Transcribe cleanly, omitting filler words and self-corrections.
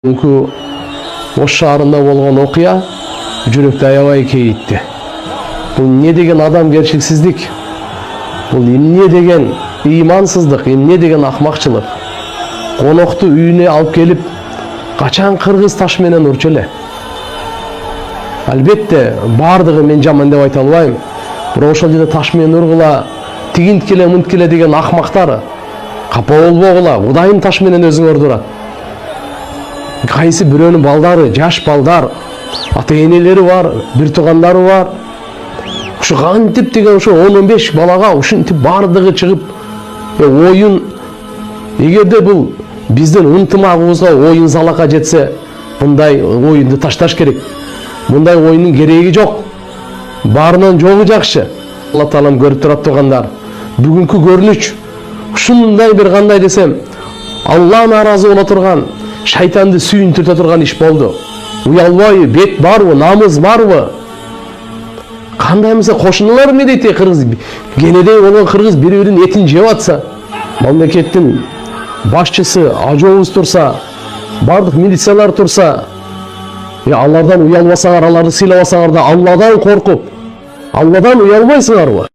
Бүгүнкү Ош шаарында болгон окуя жүрөктү аябай кейитти. Бул эмне деген адамгерчиликсиздик? Бул эмне деген ыймансыздык, эмне деген акмакчылык? Конокту үйүнө алып келип, качан кыргыз таш менен урчу эле? Албетте, бардыгы мен жаман деп айта албайм. Бирок ошол жерде таш менен ургула, тигинткиле, мынткиле деген акмактар капа болбогула, Кудайым таш менен өзүң урдурат. Кайсы бирөөнүн балдары, жаш балдар, ата-энелери бар, бир туугандары бар. Ушу кантип деген ушу 10-15 балага ушинтип бардыгы чыгып, оюн эгерде бул биздин ынтымагыбызга оюн залака жетсе, мындай оюнду ташташ керек. Мындай оюндун кереги жок. Баарынан жогу жакшы. Алла Таалам көрүп турат туугандар. Бүгүнкү көрүнүч ушундай бир кандай десем, Алла нааразы боло турган, шайтанды сүйүнтүртө турган иш болду. Уялбайбы, бет барбы, намыз барбы? Кандай эмесе кошуналар эмне дейт кыргыз? Кенедей болгон кыргыз бири-биринин этин жеп атса, мамлекеттин башчысы, ажообуз турса, бардык милициялар турса, алардан уялбасаңар, аларды сыйлабасаңар да Алладан коркуп, Алладан уялбайсыңарбы?